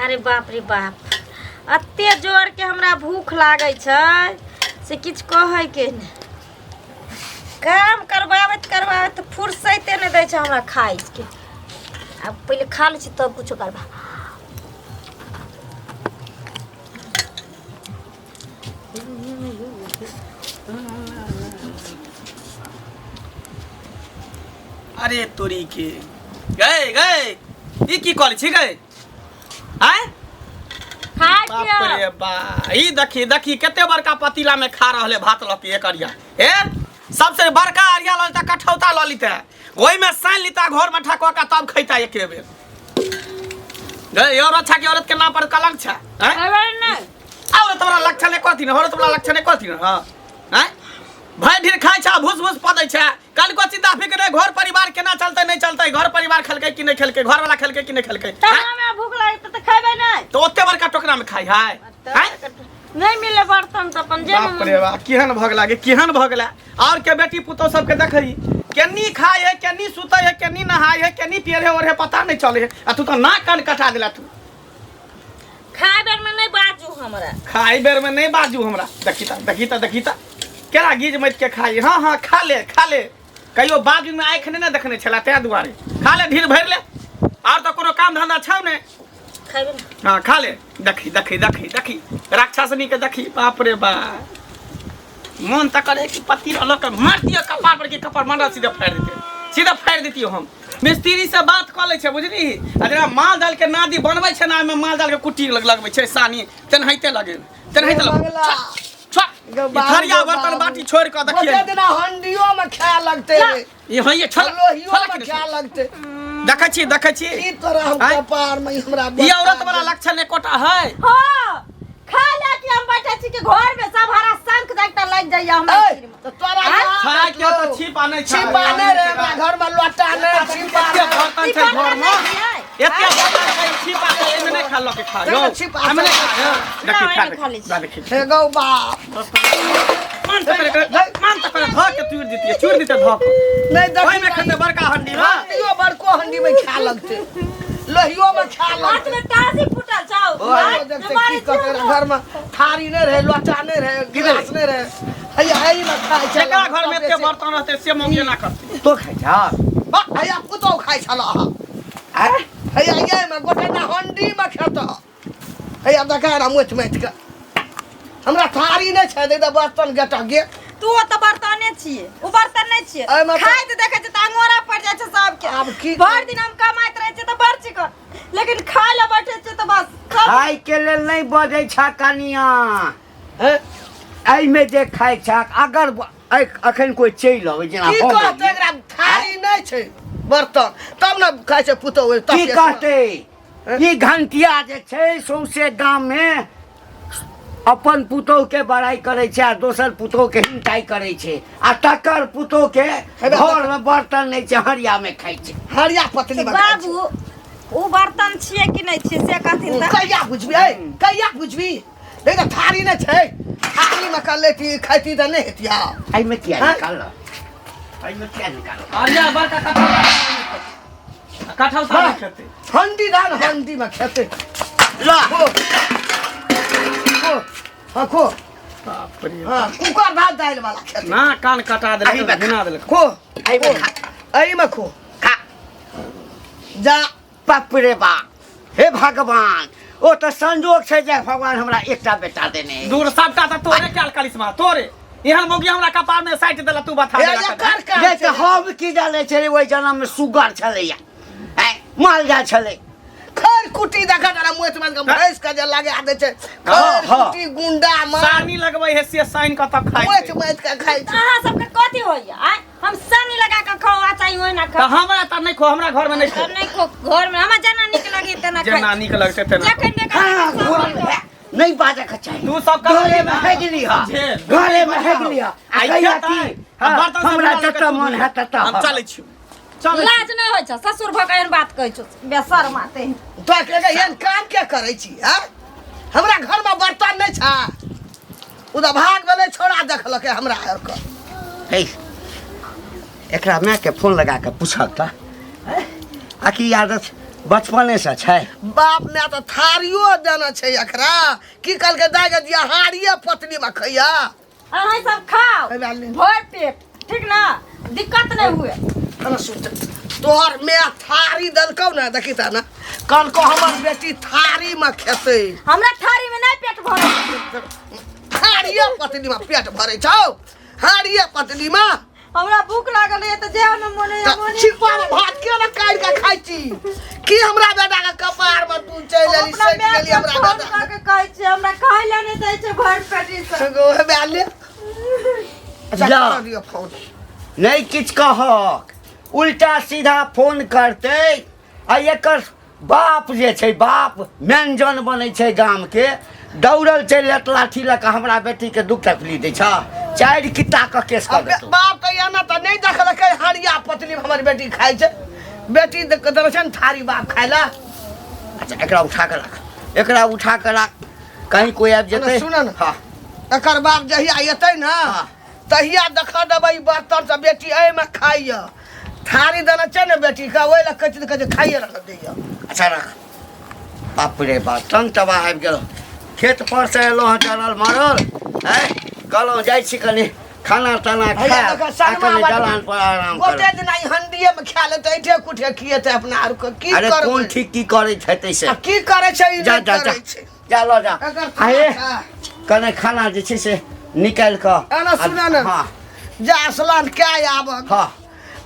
अरे बाप रे बाप, अत्ते जोर के हमरा भूख लागे छै से किछ कहे के नहीं। काम करबावत फुर्सते नहीं दे छै हमरा खाए के। अब पहले खा ले छी तब कुछ करबा। अरे तोरी के गए गए ई की करै छी गए आय खा बाप के रे बा ई देखी देखी कते बड़का पतीला में खा रहले भात लके एकरिया ए सबसे बड़का अरिया ललता कठौता ल लीते ओई में सान लीता घर में ठको का तब खैता एके बेर गए और अच्छा के औरत के नाम पर कलंक छ हैं अरे नहीं औरत वाला लक्षण एक कथि न औरत वाला लक्षण एक कथि न हां हैं भाई ढेर खाय छ भूस भूस पदै छ कल को चिंता फिक्र है घर परिवार केना चलते नहीं चलते घर परिवार खलकै कि नहीं खलकै घर वाला खलकै कि नहीं खलकै त हमरा भूख लागे त खैबे नहीं तो ओते बड़का टोकरा में खाई है नहीं मिले बर्तन त अपन जे बाप रे बा केहन भग लागे केहन भग ला और के बेटी पुतो सब के देखई केनी खाय है केनी सुतै है केनी नहाय है केनी पियर है और है पता नहीं चले है आ तू तो ना कान कटा देला तू खाए बेर में नहीं बाजू हमरा खाई बेर में नहीं बाजू हमरा देखी ता केरा गीज मत के खाई हां हां खा ले कहियो बाजू में आंख नहीं ना देखने छला ते दुआरे खा ले ढीर भर ले और तो कोनो काम धंधा छौ ने खैबे ना हां खा ले देखी राक्षसनी के देखी बाप रे बा मन त करे कि पति अलग के मार दियो कपार पर के कपार मार सीधा फाड़ देती हम मिस्त्री से बात कर ले छे बुझली आ जरा माल दाल के नादी बनबै छे ना में माल दाल के कुट्टी लगबै छे सानी तेनहिते लगे थरिया बर्तन बाटी छोड़ के देखिए ओते दिना हंडियो में खाए लगते ये होइए छल लोहियो में खाए लगते देखै छी ई तरह हम कपार में हमरा ये औरत वाला लक्षण एकोटा है हां खा ले कि हम बैठे छी के घर में सब हरा शंख देखता लग जाइए हमरा सिर में तो तोरा खा के तो छिपा नहीं रे घर में लोटा नहीं छिपा बर्तन छै घर में एते बर्तन छिपा के एमे नहीं खा लो के खा लो हम नहीं देखी हे गौ बाप मान त करे ध के चूर देते ध नहीं देख ओइ में खते बड़का हंडी में हंडियो बड़को हंडी में खा लगते लोहियो में खा हाथ लगते में तासी फुटल छौ ओए देखते की करे घर में थारी नहीं रहे लोटा नहीं रहे गिलास नहीं रहे हैया में खाए छै जेकरा घर में एते बर्तन रहते से मंगे ना करते तो खाइ छ हैया पुतो खाए छला हैया ये में गोटे ना हंडी में खेत हैया देखा रा मुछ के हमरा थारी नहीं छै दे बर्तन गेटा गे तू त बर्तने छिए उ बर्तन नहीं छिए खाए त देखे छ त अंगोरा पड़ जाय छ सब के अब की भर दिन हम कमाइत रहे छ त बर्ची कर लेकिन खाए ल बैठे छ त बस खाइ के लेल नहीं बजै छ कनिया एहि में जे खाइ छ अगर अखन कोई चलि आबै जेना की कहते एकरा थारी नहीं छै बर्तन तब न खाए छै पुतो की कहते ई घंटिया जे छै सौसे गाम में अपन पुतोह के बड़ाई करे छै आ दोसर पुतोह के हिंताई करे छै आ तकर पुतोह के घर में बर्तन नहीं छै हरिया में खाइ छै हरिया पतली में बाबू उ बर्तन छिए कि नहीं छिए से कहथिन त कहिया बुझबी देखा थारी नहीं छै थारी में कर लेती खाती त नहीं हेतिया एहि में किया निकाल अरिया बड़का कठौता नहीं खेते हंडी दान हंडी में खेते ला हाँ खो बाप रे हाँ कुकर भात दाल वाला खेते ना कान कटा देले घिना देले खो आई में खो खा जा बाप रे बा हे भगवान ओ तो संजोग छै जे भगवान हमरा एकटा बेटा देने दूर सबटा त तोरे काल कलिस्मा तोरे एहन मोगी हमरा कपार में साइट देला तू बता जे के हम की जाने छै ओइ जन्म में सुगर छलैया माल जा छलै खर कुटी देखा जरा मुंह में भैंस का जे लगा दे छै खर कुटी गुंडा मार सानी लगबै है से साइन का तब खाइ मुंह का खाइ छै अहाँ सबके कथी होइया हम सानी लगा के खाओ चाहिए ओइ ना त खा हमरा त नहीं खो हमरा घर में नहीं खो नहीं खो घर में हमरा जना निक लगे तना खाई जना निक लगते तेना जखन देखा नहीं बाजे के चाहिए तू सब घरे में है लिया घरे में है लिया आइया की हमरा जत मन है तत हम चलै छी लाज नहीं होय छ ससुर भकैन बात कहै छ बेसर माते तो के एहन काम के करै छी हां हमरा घर में बर्तन नहीं छा उदा भाग वाले छोड़ा देखलके हमरा और का हे एकरा मैं के फोन लगा के पूछत त आखिर आदत बचपने से छै। बाप ने तो थारियो देना छै एकरा की कल के दागे दिया हाड़िए पतली में खैया अहाँ सब खाओ ए डाली। भर पेट, ठीक ना, दिक्कत नहीं हुए। अरे सुत तोहर मैं थारी दलकौ ना देखी ता ना कल को हमर बेटी थारी में खेते हमरा थारी में नहीं पेट भरे, हाड़िए पतली में पेट भरे छौ हाड़िए पतली में हमरा भूख लागल है तो जाओ न मोने छिपा में भात के ना काट के खाई छी की हमरा बेटा के कपार में तू चल एली सज गेली हमरा बेटा के कहै छै हमरा खाय ले नहीं दै छै घर पेटी से गो बेले अच्छा जा। कर दियो फोन नहीं किछ कहक, उल्टा सीधा फोन करते। आ एकर बाप जे छै, बाप व्यंजन बनै छै गाम के, दौड़ल चलि जात लाठी लऽ कऽ हमरा बेटी के दुख तकलीफ दै छ, 4 किता के केस कर देतौ। बाप तो या ना तो नहीं देखल के हाड़िया पतली में हमर बेटी खाई छै बेटी देख के दर्शन थारी बाप खाइला अच्छा एकरा उठा के रख, एकरा उठा के रख, कहीं कोई आबि जेतै। सुन न हाँ एकर बाप जहिया एतै ना हाँ। तहिया देखा देबै बर्तन से बेटी एहि में खाइया थारी देना छै ने बेटी का ओहि लए कहै खाइए रख दैया अच्छा रख। बाप रे बाप तंग तबाह आबि गेल, खेत पर से एलहुँ हँ चलल मरल है, कहलहुँ जाइ छी कनि खाना ताना खायब आ कनि दलान पर आराम गोटे करब। दिन आई हंडिये में खा लेते ऐठे कुठे खिएते अपना आर को की अरे करबै कोन ठीक की करैत हेतै से, आ की करे छै ई जा नहीं जा जा करै छै जा लो जा। एकर आये खाना कने खाना जे छै से निकालि कऽ एना सुना न हाँ जा असलान क्या आबक हाँ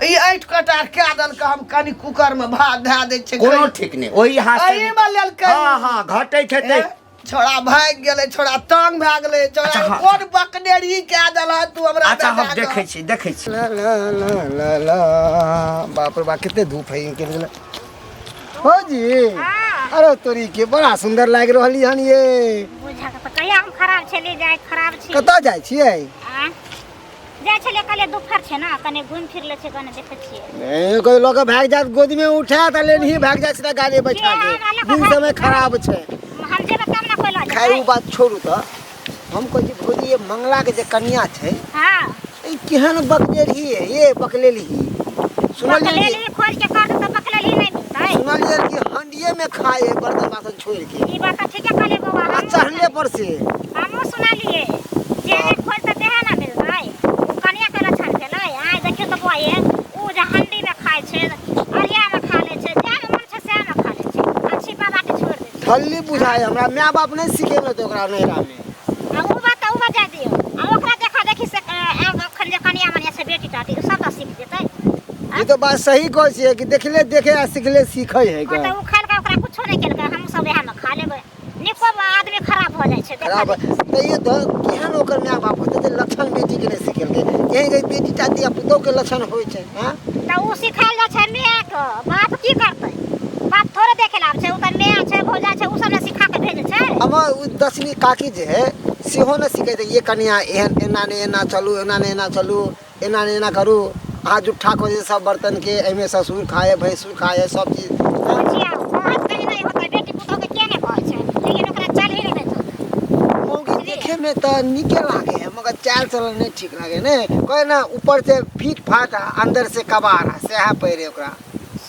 ई ऐठ कटार क्या दल के हम कनी कुकर में भात धै दै छै कोनो ठीक नहीं, ओही हाथ से एही में लेल के हाँ हाँ घटैत हेतै। छोड़ा भाग गेले छोड़ा तंग भए गेले छोड़ा अच्छा, हाँ। कोन बकनेरी क्या दल तू हमरा अच्छा हम बेटा देखै छी देखै छी। ला ला ला ला ला बाप रे बाप कितने धूप है इनके लिए। हो जी अरे तोरी के बड़ा सुंदर लाग रहली हन ये। बुझा के कहिया हम खराब छले जाय खराब छी कतऽ जाइ छियै? जाय छले कले दुपहर छै ना कने घुम फिर ले छै कने देखै छियै। नहीं कोई लोग भाग जात गोदी में उठा त लेनही भाग जात सीधा गाड़ी बैठा के दिन समय खराब छै। हम जेबे तब ना कोई लऽ खैर जाय। उ बात छोड़ू त हम कहै छी भौजी ये मंगला के जे कन्या छै हां ई केहन बकलेली है ये बकलेली सुनलिए पकलेली खोज के कर त पकलेली नहीं मिलतै। सुनलिए कि हंडिये में खाए है बर्तन बासन छोड़ के ई बात ठीक है कले बाबा आ हम चढ़ले पर से हमहु सुनालिए जे खोज त देहे ना मिलतै कन्या के लक्षण भेलै। आइ देखियो त बुआ ये उ जे हंडी में खाय छै अरिया में खा ले छै जा मन छै से में खा ले छै अच्छी बात छोड़ दे छै। थल्ली बुझाए हमरा माय बाप नहीं सिखेले तो ओकरा नैरा में आ उ बात जा दियो आ ओकरा देखा देखी से अखन जे कनिया मनिया से बेटी टाटी उ सब सीख जेतै। ये तो बात सही कहै छियै कि देखले देखे आ सिखले सीखै है ओ त उ खाल का ओकरा कुछो नहीं केलकै हम सब एहा में खा लेबै निको आदमी खराब हो जाय छै देखा खराब तो ये तो केहन ओकर माय बाप होते जे लक्षण बेटी के नहीं सिखेलकै यही गई बेटी टाटी आ पुतौ के लक्षण होय छै। हां त उ सिखाल जा छै माय के बाप की करतै बाप थोड़े देखे लाभ छै उ त माय छै भौजा छै उ सब ने सिखा के भेजे छै। अब उ 10वीं काकी जे है सेहो न सिखे थे ये कन्या एहन एना ने एना चलू एना ने एना चलू एना ने एना करू हाथ जुठा को जे सब बर्तन के एमे ससुर खाए भैंसुर खाए सब चीज बुझिया बात कहीं नहीं होता बेटी पुतौ के के नहीं कहै छै लेकिन ओकरा चल ही नहीं देतै। मौगी देखे में तो निके लागे है मगर चाल चलन नहीं ठीक लागे ने कोई ना ऊपर से फीट फाट अंदर से कबार से है पैरे ओकरा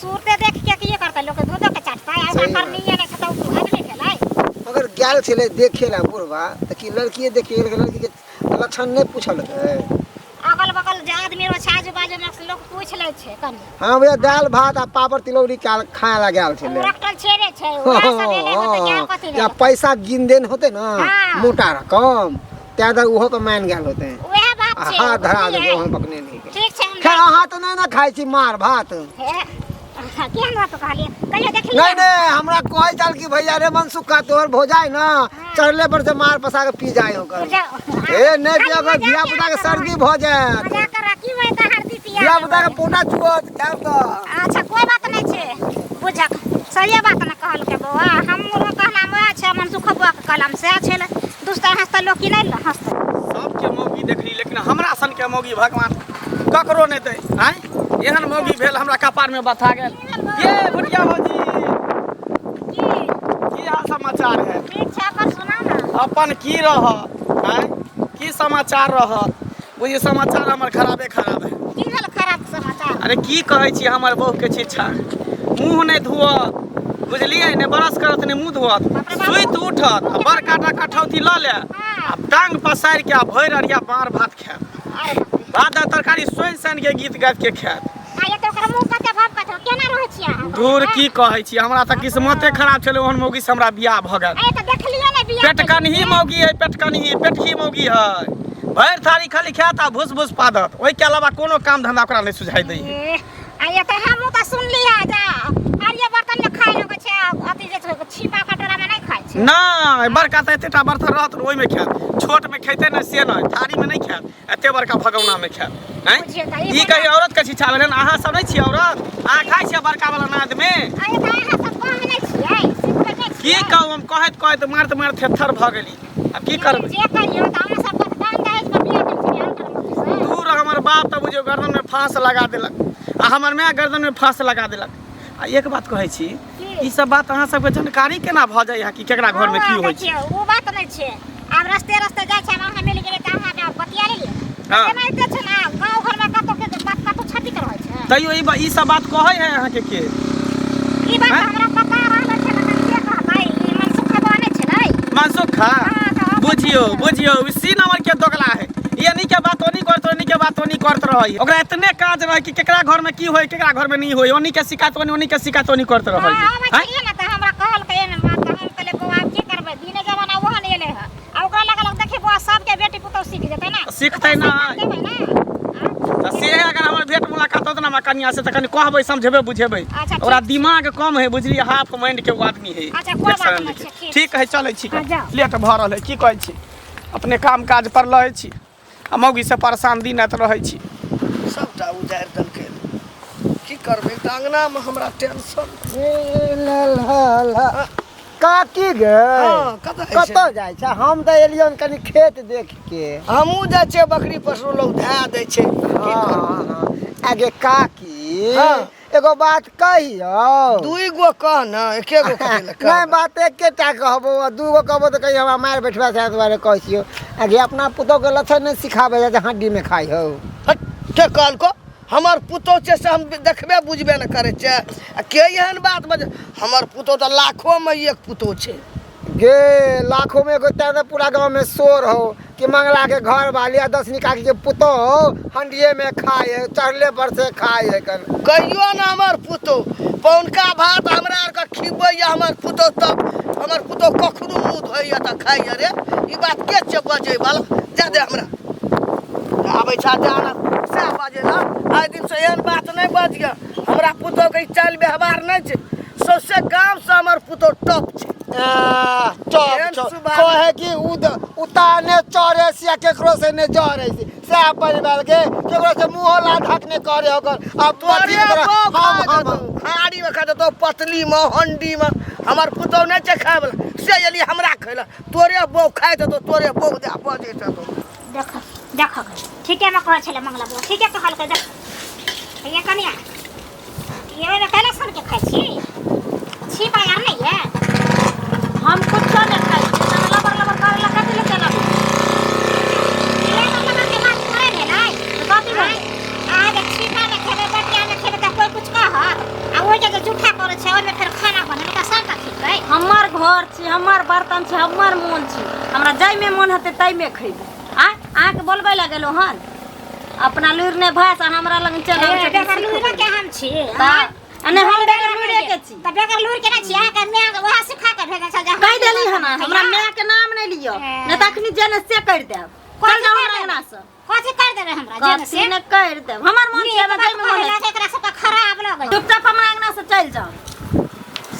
सूरते देख के की करतै लोग दूध के चाटता है सही ओकरा बात। करनी है त उ अगले भेलै। मगर गैल छले देखे ला बुढ़वा त की लड़की देखे लड़की के लक्षण नहीं पूछल है। अगल बगल जे आदमी रो छै आजू बाजू में से लोग पूछ ले छै कनी हाँ भैया दाल भात आ पापड़ तिलौरी खाए ला गैल छले रखल छेरे छै ओकरा सब एले त क्या कथि या ले पैसा गिन देन होते ना हाँ। मोटा रकम त्या तक उहो पे मान गैल होते हैं ओहे बात छै हाँ धरा बुझलियै? दे वहाँ पकने नहीं के ठीक छै हम खैर अहाँ तो नहीं ना खाई छी मार भात केहन बात कहलिए कहियो देखलिए नहीं नहीं हमरा कहै चल कि भैया रे मनसुखा तोहर भोजाई ना चढ़ले पर से मार पसा के पी जाए होकर ए नहीं पिया कर धिया पुता के सर्दी भ जाए मजा कर रखी मैं त हरदी पिया धिया पुता के पोटा छुअत क्या तो अच्छा कोई बात नहीं छै बुझक सही बात न कहल के बौआ हम लोग कहला में छै मन सुख बुआ के कलम से छले दूसरा हंसता लोग की नहीं हंसता सबके मौगी देखली लेकिन हमरा सन के मौगी भगवान ककरो नहीं दे। आय एहन मौगी भेल हमरा कपार में बथा गेल। ये बुढ़िया भौजी की हाल समाचार है? ठीक छै अपन सुना ना अपन की रहत आय की समाचार रहत बुझी समाचार हमर खराबे खराब है। की भेल खराब समाचार अरे की कहै छी हमर बहू के छिछा मुंह नहीं धुअ बुझलिए ने बरस करत ने मुंह धोत सुइत उठत आ बड़ काटा कठौती ल ले आ टांग पसार के आ भरि अरिया मार भात खाएत भात आ तरकारी सोइन सन के गीत गाबि के खाएत आ ये तो ओकरा मुंह कते भाव कते केना रहै छियै अहाँ दूर की कहै छी हमरा त किस्मते खराब छलै ओहन मौगी से हमरा बियाह भ गेल आ ये तो देखलिए ने बियाह पेटकनही मौगी है पेटकी मौगी है भरि थारी खाली खात आ भूस भूस पादत ओहि के अलावा कोनो काम धंधा ओकरा नहीं सुझाई दै आ ये तो हमहु त सुनलिए जा आरिया बर्तन में खाइ लगै छै अथी जे छिपा कटोरा में नहीं खाइ छै नहीं बड़का त एतेटा बर्तन रहत ओहि में खाएत छोट में खेते न से नहीं थारी में नहीं खाएत एते बड़का भगौना में खाएत हैं ई कही औरत के शिक्षा भेलन अहाँ सब नहीं छी औरत अहाँ खाइ छी बड़का वाला नाद में आ ये तो अहाँ सब कह नहीं छियै सिखबै नहीं की कहू हम कहत मारत थेथर भ गेली अब की करबै जे कहियो त अहाँ सब दान दहेज में बियाह केने छियै अंतर में दूर हमर बाप त बुझियो गर्दन में फांस लगा देलक आ हमर माय गर्दन में फांस लगा देलक आ एक बात कहै छी ई सब बात अहाँ सबके जानकारी केना भ जाय है कि केकरा घर में की होइ छै ओ बात नहीं छै आब रस्ते जाइ छै अहाँ मिल गेलै त अहाँ बतिया लेलियै हां एनाइते छै ना गांव घर में कतो के बात कतो छपी कर रहै छै तैयो ई सब बात कहै है अहाँ के ई बात हमरा पता रहल छै ना के कहबै ई मनसुख बने छै नै मनसुखा बुझियो इसी नंबर के दोगला है ये नहीं के बात ओनी करत रहई ओकरा इतने काज रह कि केकरा घर में की होय केकरा घर में नहीं होय ओनी के शिकायत ओनी करत रहई हां ना त हमरा कहल के न बात हम कहले बौआ की करबै दिने जमाना ओहन एले है आ ओकरा लगल देखे बौआ सब के बेटी पुतौ सीख जेतै ना सीखतै ना त से अगर हमर भेट मुलाकात होत ना कनिया से त कनी कहबै समझेबै बुझेबै ओकरा दिमाग कम है बुझली हाफ माइंड के आदमी है अच्छा कोई बात नहीं छै ठीक है चलै छी जाओ। लेट भ रहल है की कहै छी अपने काम काज पर रहै छी आ मौगी से परेशान दिनत रहै छी सबटा उजारि देलकै की करबै त अंगना में हमरा टेंशन काकी गे हाँ, कतऽ जाइ छै हम तऽ एलियन कनी खेत देख के हमहूँ जाइ छियै बकरी पसरू लोग धै दै छै की करबै? आगे काकी हाँ। एगो बात कहियो दुई गो कह न एके गो कहे ला नहीं बात एकेटा कहबो दूगो कहबो तो कहियो हमरा मार बैठवा से दुआरे कहियो आगे अपना पुतौ के लक्षण नहीं सिखाबे जे हड्डी में खाई हो के कहल को हमर पुतौ छै से हम देखबे बुझबे न करे छै आ के एहन बात बजे हमर पुतौ त लाखों में एक पुतौ छै गे लाखों में एगो तेरे पूरा गांव में शोर हो कि मंगला के घर वाली आ 10 निकाल के पुतौ हंडिये में खाए चढ़ले पर से खाए कन कहियो न हमर पुतौ पौनका भात हमरा आर के खिबै या हमर पुतौ तब हमर पुतौ कखनो मुंह धोइया त खाइया रे ई बात के छै बजे वाला जा दे हमरा आबै छा जाना से बाजे ना आइ दिन से एहन बात नहीं बज गया हमरा पुतौ के चाल व्यवहार नहीं छै सबसे गांव से हमर पुतौ टॉप छै कहे कि उताने चढ़े से केकरो से ने जरे से परिवार के केकरो से मुंह ला ढकने करे ओकर अब तोरे हम हाड़ी में खा तो पतली में हंडी में हमर पुतौ नहीं छै खाए वाला से एली हमरा खैला तोरे बौ खाए तो तोरे बौ दे बजे तो देख ठीके में कहै छले मंगला बौ ठीके कहल के देख ये कनिया ये में पहले सुन के खाइ छी यार नहीं है हम कुछ नहीं खाई लबर कर लगा दिले चला ये लगा के बात करे ने नहीं तो बाती बोल आ देख छिपा में खेबे बटिया में खेबे त कोई कुछ कह आ वो जे झूठा करे छै ओमे फिर खाना बने त सब का खिबै हमार घर छी हमार बर्तन छी हमार मन छी हमरा जाय में मन हते तई में खइबे आ के बोलबे लागेलो हन अपना लूर ने भाषा हमरा लग चल बेगर लूर के हम छी अने हम बेगर लूर के छी त बेगर लूर के ना छी आ के मैं वहां सिखा के भेजा छ कह देली हन हमरा माय के नाम नहीं लियो न तखनी जेने से कर देब कल जाओ अंगना से कथि कर देबे हमरा जेने से न कर देब हमर मन छै जाय में मन लगे एकरा सब खराब लगे चुपचाप हमरा अंगना से चल जाओ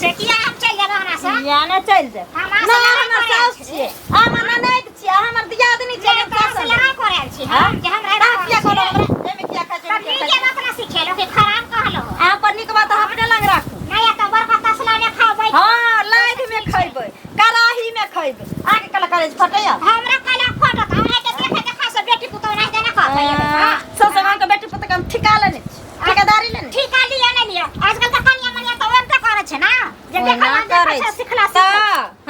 से किया हम चल जाब अंगना से या न चल जाए हमर सास छी हमर ननद छी हमर दियादनी छी से लड़ाई करे छी हम जे हम क्या करो एमे क्या का तब ये बात ना सिखेलो कि खराब कहलो आ पर निक बात अपने लग राखू नहीं या तो बरका तसला ने खाबै हां लाइट में खइबै कराही में खइबै आगे कला करे फटैया हमरा कला फटत हमरा के देखे देखा से बेटी पुतौ नहीं देना कहबै हां सब गांव के बेटी पुत के हम ठिका लेने ठेकेदारी लेने ठिका लिया नहीं लिया आजकल त कनिया मनिया तो ओनते करे छै ना जे देखा ना सिखला से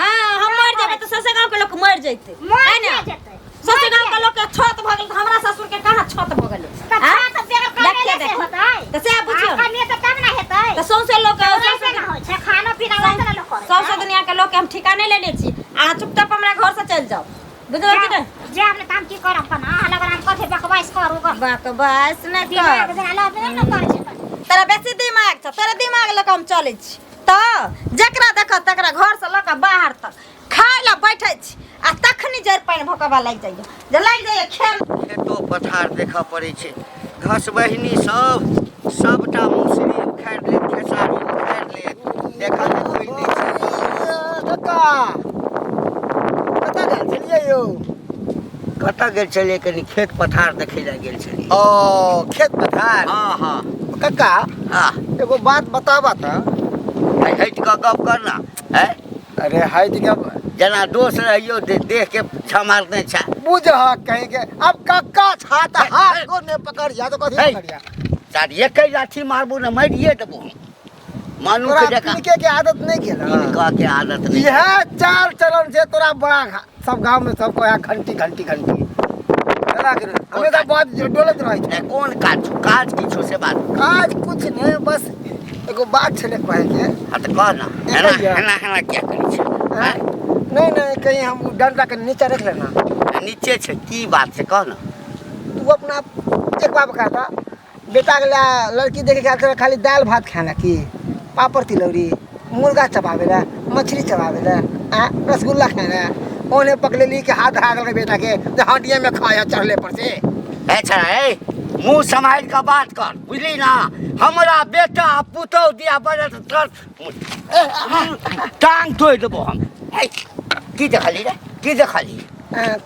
हां हम मर जेबै तो ससे गांव के लोग मर जइते है ना ससे गांव के लोग के छत भ गेल हमरा ससुर के कहां छत भ गेल त बेगर करे से होतै त से बुझियो कनिया त तब ना हेतै त सौसे लोग ना होय छै खाना पीना टका नहीं लेने छी आ चुपचाप हमरा घर से चल जाओ बुझलो कि नहीं जे हमने काम की करब अपन आ लगन हम कथे बकवास करू कर बकवास न दिमाग कर जेना लाभ नहीं न करे छै तेरा बेसी दिमाग छ तेरा दिमाग ल हम चलै छी त जकरा देख तकरा घर से ल के बाहर तक खाय ला बैठै छी आ तखनी जर पानी भोकबा लाग जाइए जे लाग जाइए खेल खेतो पथार देखऽ पड़ै छै घस बहिनी सबटा मौसरी उखाड़ि ले खेसारी उखाड़ि ले देखा ले कोई नहीं छै कक्का कतऽ गेल छलियै यौ कतऽ गेल छलियै कनी खेत पथार देखै लए गेल छलियै ओ खेत पथार हाँ कक्का हाँ एगो बात बताबा त हटि कऽ गप करना है अरे हटि के जेना दोस्त रहियो देख के छमारने छै बुझ कहीं के अब कक्का छा त हाथ को ने पकड़ जा तो कथी है। पकड़ जा सारी एकै लाठी मारबू न मारिए देबू मानू तोरा के देखा पीके के आदत नहीं गेल इनका के आदत नहीं यह चाल चलन से तोरा बड़ा सब गांव में सबको यहाँ घंटी हमें तो बहुत डोलत रहे छै कौन काज किछो से बात आज कुछ नहीं बस एगो बात छले कहे के हाँ तो कह ना हेना क्या करी छै हाँ? नहीं कहीं हम डंडा के नीचे रख लेना नीचे छै की बात छै कह ना तू अपना एक बार कहता बेटा के लड़की देखे के खाली दाल भात खाना की पापड़ तिलौरी मुर्गा चबावेला मछली चबावेला रसगुल्ला खाना ओने पकड़ेली के हाथ धरा के बेटा के हड्डिया में खाया चढ़ले पर से ए मुंह संभाल के बात कर बुझली ना हमरा बेटा पुतौ दिया बजत टांग तोड़ देबो हम की देखली रे की देखली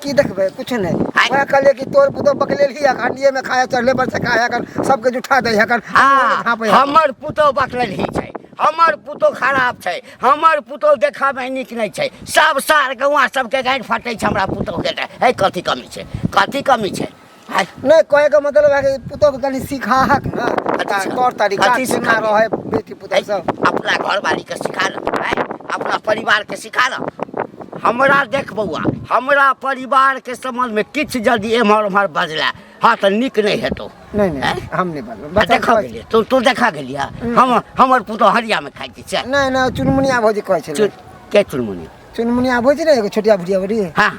की देखबे कुछ नहीं वह कहले कि तोर पुतो पकड़ेली हड्डिया में खाया चढ़ले पर से खाया कर सबके जुठा दे कर हमर पुतौ बकलल ही छै हमर पुतो खराब छै हमर पुतो देखा में नीक नहीं छै सब सार गौआ सबके गांठ फाटै छै हमरा पुतो के है कथी कमी छै नहीं कहे का मतलब है कि पुतो के कनी सिखा हक ना तौर तरीका कथी सिखा रहे बेटी पुतो सब अपना घरवाली के सिखा ल अपना परिवार के सिखा ल हमरा देख बउआ हमरा परिवार के संबंध में किछ जल्दी एम्हर उम्हर बजला हाँ तो निक नहीं हेतौ नहीं हम नहीं बोल देखा गेलिए तू देखा गेलिया हमर पुतो हरिया में खाइ छै नहीं चुनमुनिया भौजी कहे छै के चुनमुनिया भौजी ने एगो छोटिया भुजिया बड़ी हाँ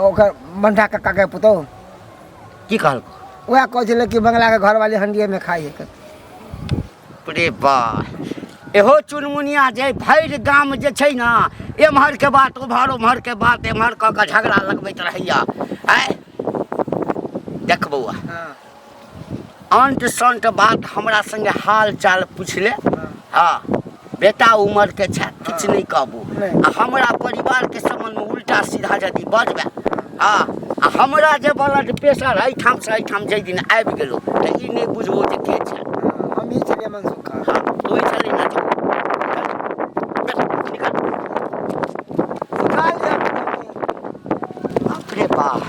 ओकर बंधा कक्का के पुतो की कहलको वह कहे छले कि बंगला के घर वाली हंडिये में खाई है रे वाह एहो चुनमुनिया जे भरि गाम जे छै ना एम्हर के बात उम्हर के बात एम्हर कऽ के झगड़ा लगबैत रहैया देख बउआ अंत संत बात हमरा संगे हाल चाल पूछले हाँ बेटा उमर के छै किछ नहीं कहबू आ हमरा परिवार के संबंध में उल्टा सीधा यदि बजबे हाँ आ हमरा जे ब्लड प्रेशर एहिठाम से एहिठाम जाहि दिन आबि गेलो तऽ ई नहीं बुझबो जे के छै हम ही चलिए मनसुख हाँ तू चली ना बाप रे बाप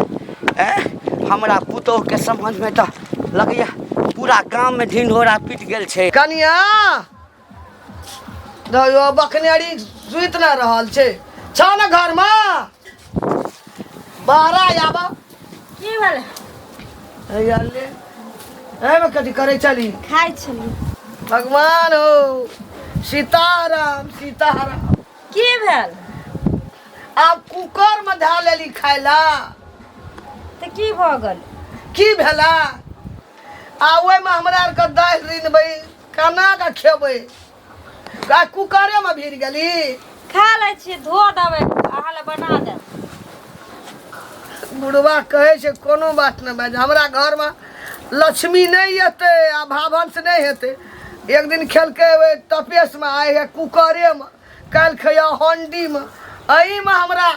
हमरा पुतोह के संबंध में तो लगैया पूरा गांव में ढिंढोरा पीट गेल छै कनिया दयो बकनेरी सुइत ना रहल छै छ न घर में बाहर आबा की भेल ले में कथी करे चली खाइ छली भगवान हो सीताराम की भेल आब कुकर में धा लेली खायला तऽ की भऽ गेल की भेला आ ओहि में हमरा आर के दालि रिनबै केना के खेबै आ कुकरे में भिड़ गेली खा लै छियै धो देबै अहाँ लए बना देब बुढ़वा कहे छै कोनो बात नहीं बाज हमरा घर में लक्ष्मी नहीं हेतै आ भावंश नहीं हेतै एक दिन खेलकै तपेश में आए है कुकरे में कल खैया हंडी में एही में हमरा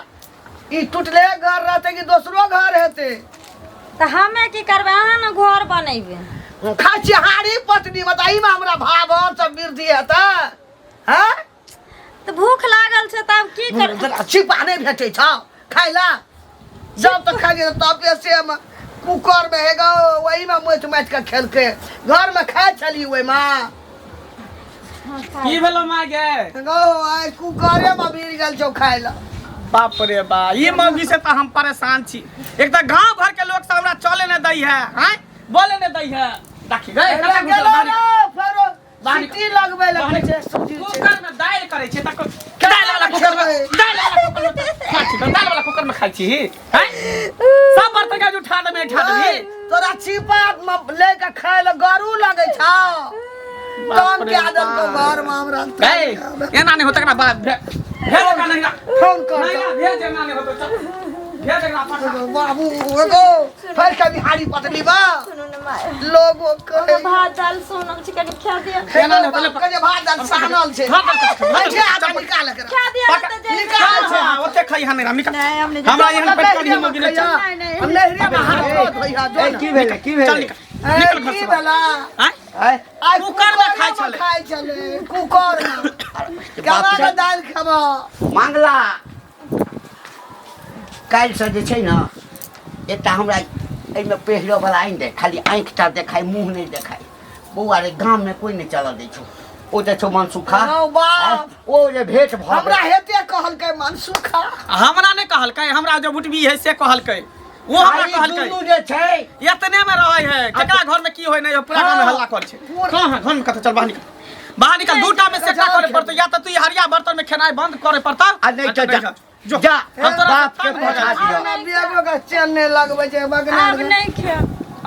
ई टूटले घर रहते कि दोसरो घर हेतै तऽ हमे की करबै अहाँ ने घर बनेबै खा चिहारी पत्नी बताई में हमरा भावंश सब वृद्धि हेतै हैं तऽ भूख लागल छै तऽ आब की करबै छिपा नहीं भेटै छ खाइला जब तक खा लिया तपेशे में कुकर में हेगो वही में मैच के खेलकै घर में खाए छली ओहि में की भेलो माँ गे गो आइ कुकरे में भिड़ गेल छौ खाय ला बाप रे बा ये मौगी से तो हम परेशान छी एक तो गांव घर के लोग सब हमरा चले न दई है हैं बोले न दई है देखी गए गेलो रे फेरो सीटी लगबै लगे छै सूजी छै कुकर में दाल करे छे त दाल वाला कुकर में दाल वाला कुकर में खाई छी हैं सब बर्तन का उठा दे उठा दे तोरा छिपा में लेके खाय ले गरू लगे छौ काम के आदत को घर में हमरा ए एना नहीं होता ना भेज का नहीं फोन कर नहीं ना भेज एना नहीं होता चल भेज ना पटा बाबू एगो फिर कभी हाड़ी पतली बा सुनो न माय लोगो कहे भात दाल सोनम चिकन खा दिया एना नहीं होता कहे भात दाल सानल छै अच्छा आधा निकाल के खा दिया तो जे निकाल छै ओते खाई हने हम निकल नहीं हमने हमरा यहाँ पेट का नहीं मगी नहीं चल हम नहरिया में हाथ धोइया जो ए, की भेलै की चल भेलै निकल निकल घर की से भेला हैं आय आई कुकर में खाई चले कुकर में केना के दाल खेबा मंगला काल्हि से जे छै ने एकटा हमरा एहिमे पहिरो वाला आनि दे खाली आँखि टा देखाय मुँह नहीं देखाय बौआ रे गाम में कोई नहीं चलऽ दै छौ ओ जे छौ मनसुखा हौ बाप ओ जे भेट भऽ हमरा हेते कहलकै मनसुखा हमरा ने कहलकै हमरा जो बुटबी है से कहलकै वो हमरा कहलकै दुनू जे छै इतने में रहै है केकरा घर में की होय नहीं पूरा गांव में हल्ला कर छै कहां घर में कत चल बाहर निकल दूटा में से का करे पड़तो या त तू हरिया बर्तन में खेनाई बंद करे पड़ता आ नहीं तो जा जो जा हम तोरा बाप के तंग हो पठा जाइ दियो ना बियाबो का चैन नहीं लगबै छै बगना अब नहीं खा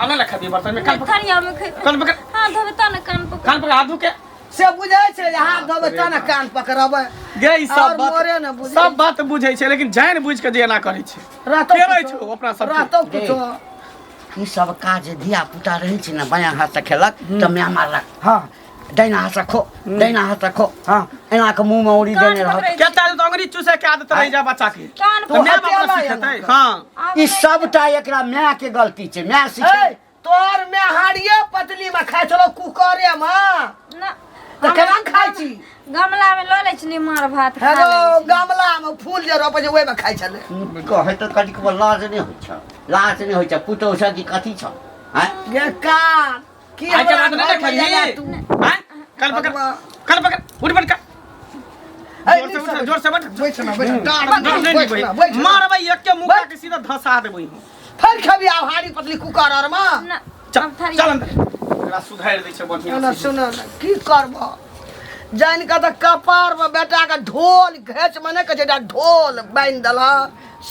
आने लखा दी बर्तन में कान पकड़ थरिया में खा कान पकड़ हां धोबे ता न कान पर हाथ धो के से बुझै छै जे हाथ धोबै तना कान पकड़बै गे ई और सब मोरे न बात बुझै सब बात बुझै छै लेकिन जान बुझ के जे ना करै छै रहतो के रहै छौ अपना सब रहतो कुछो ई सब काज धिया पुता रहै छै ने बायां हाथ से खेलक तऽ माय मारलक हाँ दाहिना हाथ से खो दाहिना हाथ से खो हाँ एना के मुंह में उड़ी देने रहत के तारे तो अंगुरी चूसे के आदत रह जा बच्चा के कान तो मैं बाप ने सिखतै हां ई सबटा एकरा माय के गलती छै माय सिखे ए तोर में हाड़िए पतली में खाइ छलो कुकरे में ना त केना खाइ छी गमला में ल लै छी मार भात खा हेलो लै छी। गमला में फूल जे रोपै छै ओइ में खाइ छले कहे तऽ कनिक लाज नहि होइ छ लाज नहि होइ छ पुतौ से कि कथी छ हैं गे कान की आई के हमरा बात नहीं घर में देखली जाना तू हैं कल पकड़ उठ बैठ का जोर से बैठ बैठ ना बैठ ना मारबै एक के मुंह के सीधा धसा देबै फिर खबी आ हाड़ी पतली कुकर और में ना चल अब थरिया चल अंदर एकरा सुधार दै छै बढ़िया ना सुनो ना की करबो जान के त कपार में बेटा के ढोल घेच में नहीं कहे ढोल बांध दला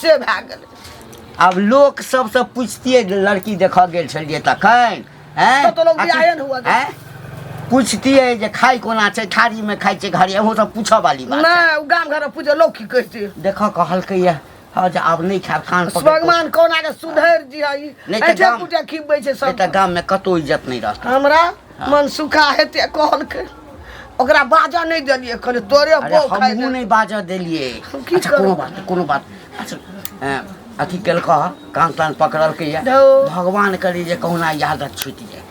से भए गेल अब लोक सबसे पूछतिए लड़की देखऽ गेल छलिए तखन हैं तो लोग बियाहन हुआ था। हैं पूछतिए जे खाई कोना छै थारी में खाई छै घरे एहो सब पूछऽ वाली बात नहीं गांव घर में पूछे लोग की कहते देखऽ कहलकै ये हाँ जे आब नहीं खाब कान पकड़ भगवान कोना के सुधर जी आई नहीं तो ऐठे गाम- कुटे खिबै छै सब तऽ गाम में कतौ इज्जत नहीं रहत हमरा मन सुखा हेते कहलकै ओकरा बाजा नहीं देलिए कहले तोरे अरे बो खाइ हमहूँ नहीं बाजऽ देलिए की अच्छा करब? कोनो बात अच्छा अथी केलकऽ कान तान पकड़लकै ये धौ। भगवान करी जे कहुना यादत छुटि जाए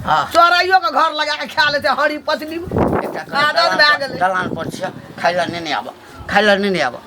हाँ चोराइयो के घर लगा के खा लेते हरी पतली में। आदत भए गेलै दलान पर छियै खाइ लए नेने आबऽ खाइ लए नेने आबऽ